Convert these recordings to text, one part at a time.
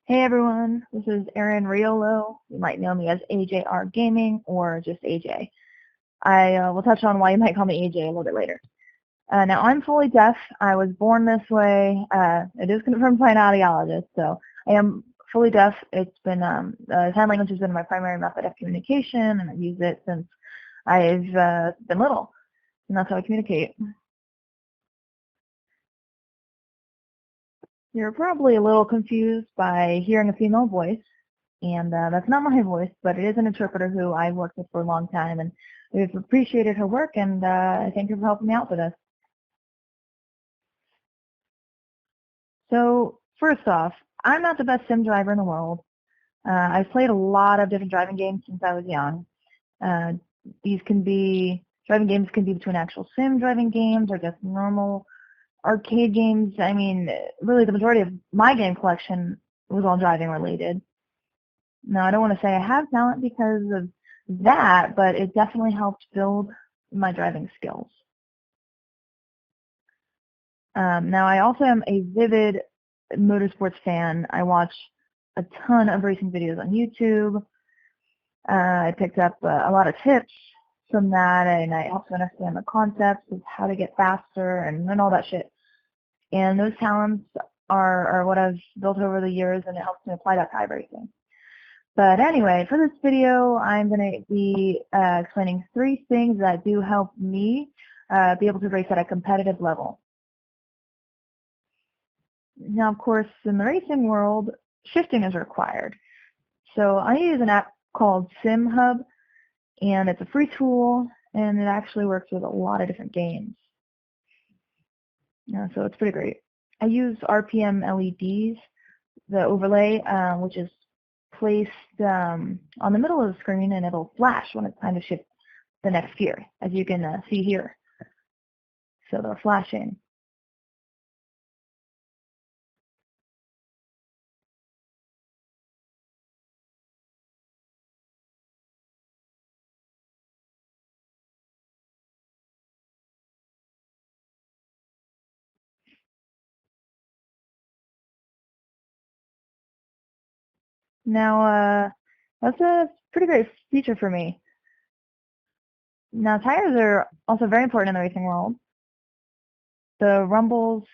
Hey everyone, this is Erin Riolo. You might know me as AJR Gaming or just AJ. I will touch on why you might call me AJ a little bit later. Now, I'm fully deaf. I was born this way. It is confirmed by an audiologist, so I am fully deaf. It's been sign language has been my primary method of communication, and I've used it since I've been little, and that's how I communicate. You're probably a little confused by hearing a female voice. And that's not my voice, but it is an interpreter who I've worked with for a long time, and we've appreciated her work, and I thank her for helping me out with this. So first off, I'm not the best sim driver in the world. I've played a lot of different driving games since I was young. Uh, driving games can be between actual sim driving games or just normal arcade games. I mean, really the majority of my game collection was all driving related. Now, I don't want to say I have talent because of that, but it definitely helped build my driving skills. Now, I also am a vivid motorsports fan. I watch a ton of racing videos on YouTube. I picked up a lot of tips from that, and I also understand the concepts of how to get faster and all that shit. And those talents are what I've built over the years, and it helps me apply that to iRacing. But anyway, for this video, I'm going to be explaining 3 things that do help me be able to race at a competitive level. Now, of course, in the racing world, shifting is required. So I use an app called SimHub, and it's a free tool, and it actually works with a lot of different games. So it's pretty great. I use RPM LEDs, the overlay, which is placed on the middle of the screen, and it'll flash when it's time to shift the next gear, as you can see here. So they're flashing. Now, that's a pretty great feature for me. Now, tires are also very important in the racing world. The rumbles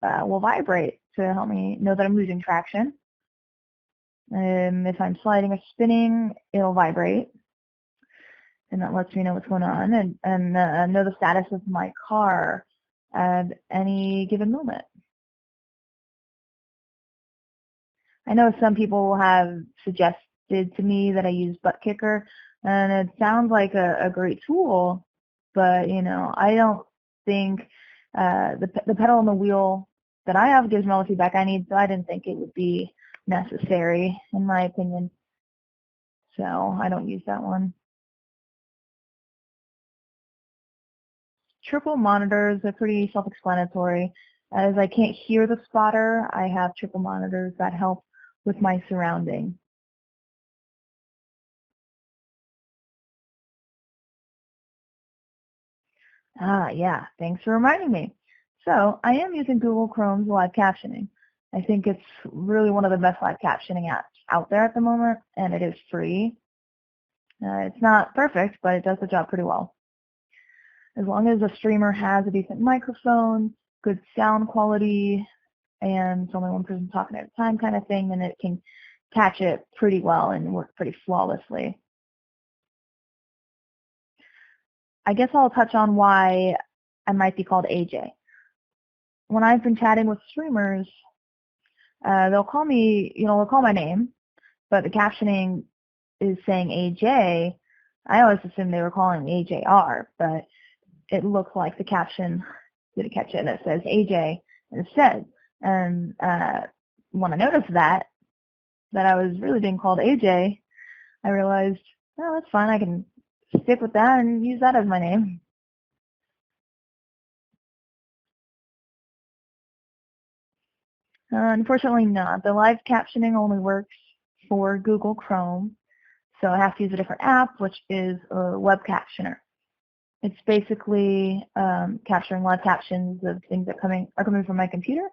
will vibrate to help me know that I'm losing traction. If I'm sliding or spinning, it'll vibrate, and that lets me know what's going on and know the status of my car at any given moment. I know some people have suggested to me that I use Butt Kicker, and it sounds like a great tool, but I don't think the pedal and the wheel that I have gives me all the feedback I need, so I didn't think it would be necessary, in my opinion. So I don't use that one. Triple monitors are pretty self-explanatory. As I can't hear the spotter, I have triple monitors that help with my surrounding. Yeah, thanks for reminding me. So I am using Google Chrome's live captioning. I think it's really one of the best live captioning apps out there at the moment, and it is free. It's not perfect, but it does the job pretty well. As long as the streamer has a decent microphone, good sound quality, and it's only one person talking at a time kind of thing, then it can catch it pretty well and work pretty flawlessly. I guess I'll touch on why I might be called AJ. When I've been chatting with streamers, they'll call me, they'll call my name, but the captioning is saying AJ. I always assumed they were calling me AJR, but it looks like the caption didn't catch it, and it says AJ instead. And when I noticed that I was really being called AJ, I realized, oh, that's fine. I can stick with that and use that as my name. Unfortunately not. The live captioning only works for Google Chrome, so I have to use a different app, which is a web captioner. It's basically capturing live captions of things that are coming from my computer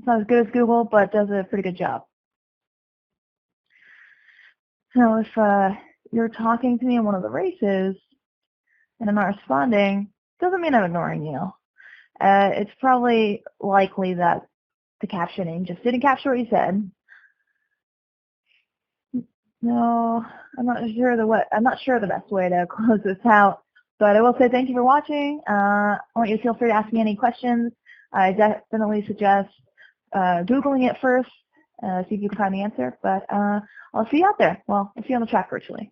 not as good as Google, but does a pretty good job. Now, if you're talking to me in one of the races and I'm not responding, doesn't mean I'm ignoring you. It's probably likely that the captioning just didn't capture what you said. No, I'm not sure the best way to close this out. But I will say thank you for watching. I want you to feel free to ask me any questions. I definitely suggest Googling it first, see if you can find the answer. But I'll see you out there. Well, I'll see you on the track virtually.